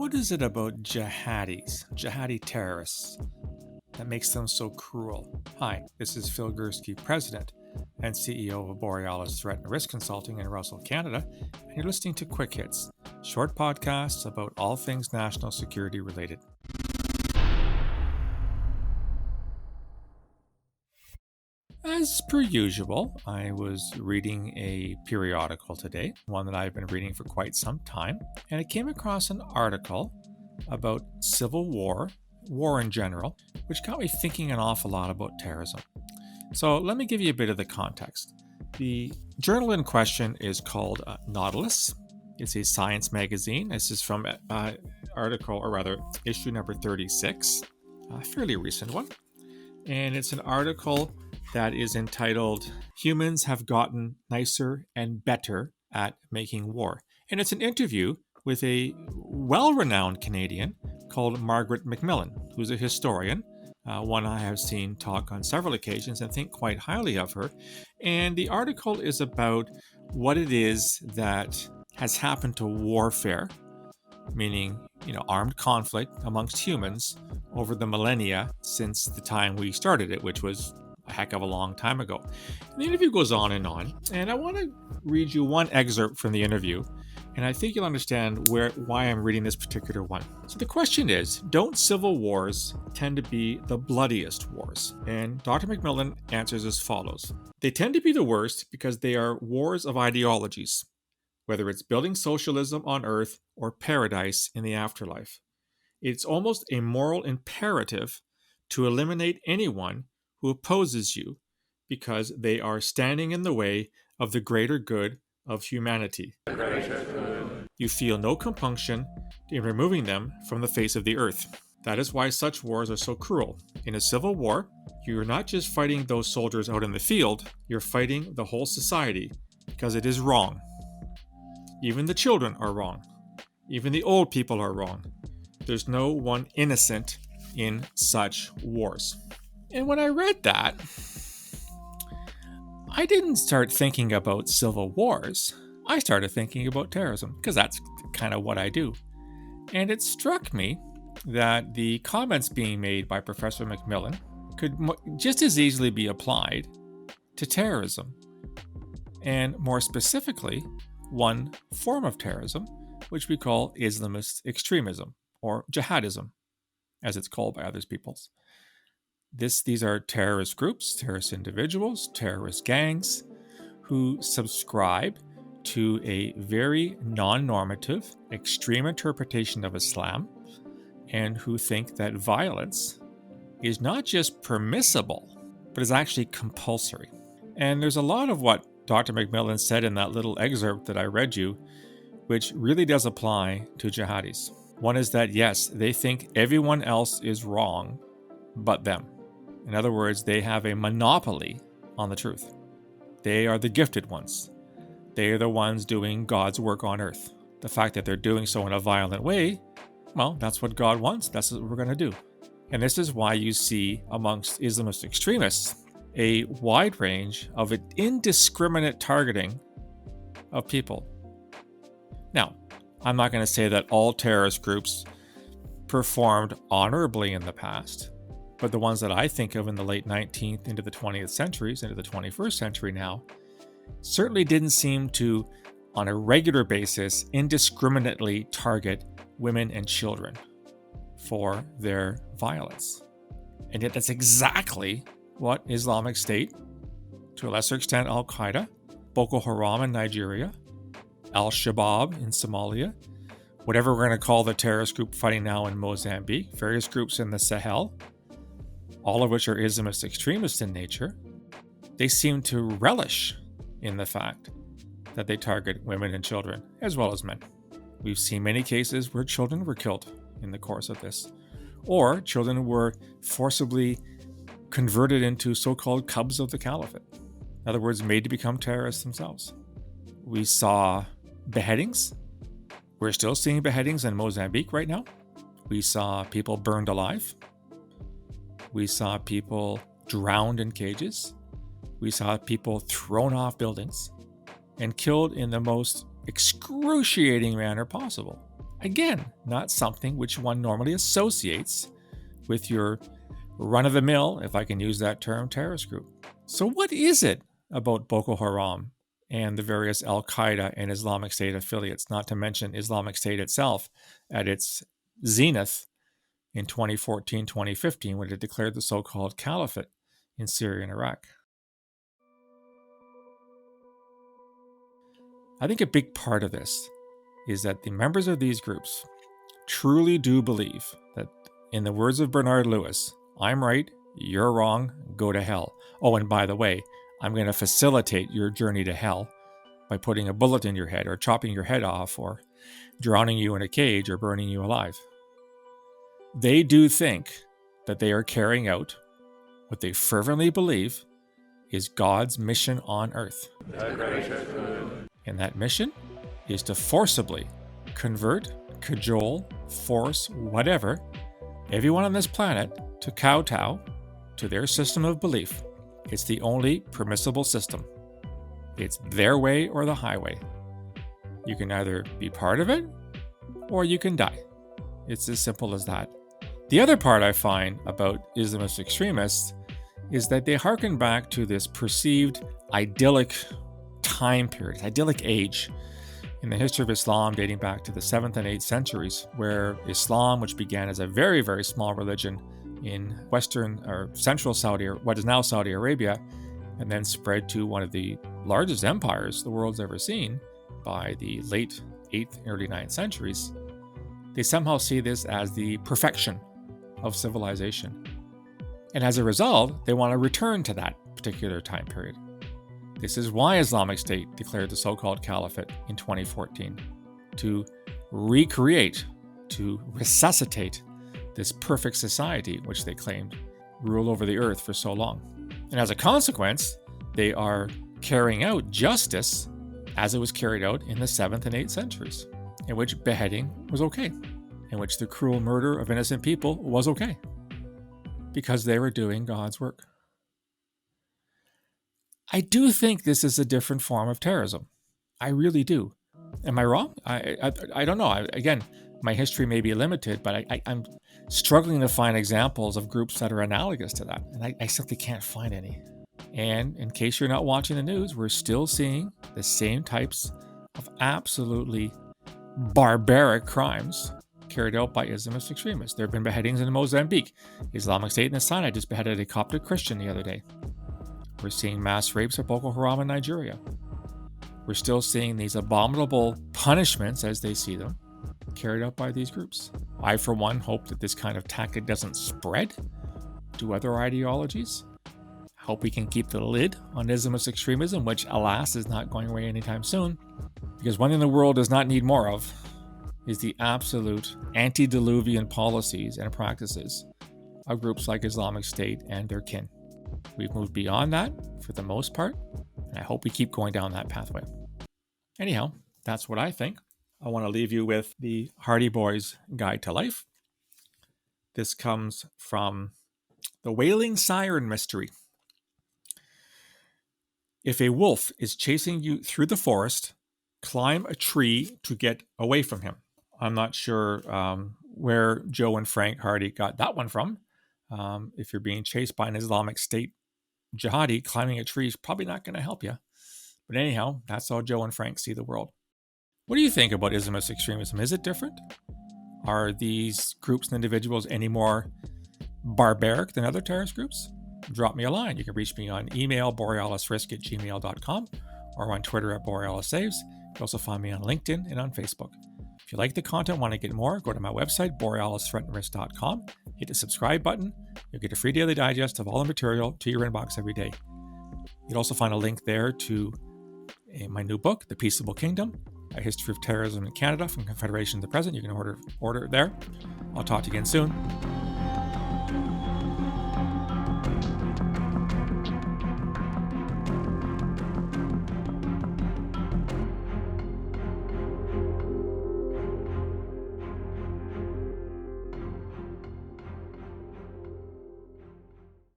What is it about jihadi terrorists, that makes them so cruel? Hi, this is Phil Gurski, President and CEO of Borealis Threat and Risk Consulting in Russell, Canada, and you're listening to Quick Hits, short podcasts about all things national security related. As per usual, I was reading a periodical today, one that I've been reading for quite some time, and I came across an article about civil war in general, which got me thinking an awful lot about terrorism. So let me give you a bit of the context. The journal in question is called Nautilus. It's a science magazine. This is from issue number 36, a fairly recent one. And it's an article that is entitled, Humans Have Gotten Nicer and Better at Making War. And it's an interview with a well-renowned Canadian called Margaret MacMillan, who's a historian, one I have seen talk on several occasions and think quite highly of her. And the article is about what it is that has happened to warfare, meaning, armed conflict amongst humans over the millennia since the time we started it, which was a heck of a long time ago. And the interview goes on, and I want to read you one excerpt from the interview, and I think you'll understand why I'm reading this particular one. So the question is, don't civil wars tend to be the bloodiest wars? And Dr. MacMillan answers as follows. They tend to be the worst because they are wars of ideologies, whether it's building socialism on Earth or paradise in the afterlife. It's almost a moral imperative to eliminate anyone who opposes you because they are standing in the way of the greater good of humanity. You feel no compunction in removing them from the face of the earth. That is why such wars are so cruel. In a civil war, you're not just fighting those soldiers out in the field, you're fighting the whole society because it is wrong. Even the children are wrong. Even the old people are wrong. There's no one innocent in such wars. And when I read that, I didn't start thinking about civil wars. I started thinking about terrorism, because that's kind of what I do. And it struck me that the comments being made by Professor MacMillan could just as easily be applied to terrorism. And more specifically, one form of terrorism, which we call Islamist extremism, or Jihadism, as it's called by others peoples. These are terrorist groups, terrorist individuals, terrorist gangs who subscribe to a very non-normative, extreme interpretation of Islam, and who think that violence is not just permissible, but is actually compulsory. And there's a lot of what Dr. MacMillan said in that little excerpt that I read you, which really does apply to jihadis. One is that, yes, they think everyone else is wrong but them. In other words, they have a monopoly on the truth. They are the gifted ones. They are the ones doing God's work on earth. The fact that they're doing so in a violent way, well, that's what God wants. That's what we're going to do. And this is why you see amongst Islamist extremists a wide range of indiscriminate targeting of people. Now, I'm not going to say that all terrorist groups performed honorably in the past, but the ones that I think of in the late 19th into the 20th centuries, into the 21st century now, certainly didn't seem to, on a regular basis, indiscriminately target women and children for their violence. And yet that's exactly what Islamic State, to a lesser extent Al-Qaeda, Boko Haram in Nigeria, Al-Shabaab in Somalia, whatever we're going to call the terrorist group fighting now in Mozambique, various groups in the Sahel, all of which are Islamist extremist in nature, they seem to relish in the fact that they target women and children, as well as men. We've seen many cases where children were killed in the course of this, or children were forcibly converted into so-called cubs of the caliphate. In other words, made to become terrorists themselves. We saw beheadings. We're still seeing beheadings in Mozambique right now. We saw people burned alive. We saw people drowned in cages. We saw people thrown off buildings and killed in the most excruciating manner possible. Again, not something which one normally associates with your run-of-the-mill, if I can use that term, terrorist group. So what is it about Boko Haram and the various Al-Qaeda and Islamic State affiliates, not to mention Islamic State itself at its zenith in 2014-2015 when it declared the so-called caliphate in Syria and Iraq? I think a big part of this is that the members of these groups truly do believe that, in the words of Bernard Lewis, I'm right, you're wrong, go to hell. Oh, and by the way, I'm going to facilitate your journey to hell by putting a bullet in your head or chopping your head off or drowning you in a cage or burning you alive. They do think that they are carrying out what they fervently believe is God's mission on earth. And that mission is to forcibly convert, cajole, force, whatever, everyone on this planet to kowtow to their system of belief. It's the only permissible system. It's their way or the highway. You can either be part of it or you can die. It's as simple as that. The other part I find about Islamist extremists is that they hearken back to this perceived idyllic time period, idyllic age in the history of Islam dating back to the 7th and 8th centuries, where Islam, which began as a very, very small religion in western or central Saudi, or what is now Saudi Arabia, and then spread to one of the largest empires the world's ever seen by the late 8th, early 9th centuries, they somehow see this as the perfection of civilization. And as a result, they want to return to that particular time period. This is why Islamic State declared the so-called caliphate in 2014, to recreate, to resuscitate this perfect society which they claimed ruled over the earth for so long. And as a consequence, they are carrying out justice as it was carried out in the 7th and 8th centuries, in which beheading was okay, in which the cruel murder of innocent people was okay, because they were doing God's work. I do think this is a different form of terrorism. I really do. Am I wrong? I don't know. Again, my history may be limited, but I'm struggling to find examples of groups that are analogous to that, and I simply can't find any. And in case you're not watching the news, we're still seeing the same types of absolutely barbaric crimes carried out by Islamist extremists. There have been beheadings in Mozambique. Islamic State in the Sinai just beheaded a Coptic Christian the other day. We're seeing mass rapes of Boko Haram in Nigeria. We're still seeing these abominable punishments, as they see them, carried out by these groups. I, for one, hope that this kind of tactic doesn't spread to other ideologies. I hope we can keep the lid on Islamist extremism, which, alas, is not going away anytime soon. Because one thing the world does not need more of is the absolute antediluvian policies and practices of groups like Islamic State and their kin. We've moved beyond that for the most part, and I hope we keep going down that pathway. Anyhow, that's what I think. I want to leave you with the Hardy Boys' Guide to Life. This comes from the Wailing Siren Mystery. If a wolf is chasing you through the forest, climb a tree to get away from him. I'm not sure where Joe and Frank Hardy got that one from. If you're being chased by an Islamic State jihadi, climbing a tree is probably not going to help you. But anyhow, that's how Joe and Frank see the world. What do you think about Islamist extremism? Is it different? Are these groups and individuals any more barbaric than other terrorist groups? Drop me a line. You can reach me on email, borealisrisk@gmail.com, or on Twitter @BorealisSaves. You can also find me on LinkedIn and on Facebook. If you like the content, want to get more, go to my website, borealisthreatandrisk.com. Hit the subscribe button. You'll get a free daily digest of all the material to your inbox every day. You'll also find a link there to my new book, The Peaceable Kingdom, A History of Terrorism in Canada from Confederation to the Present. You can order it there. I'll talk to you again soon.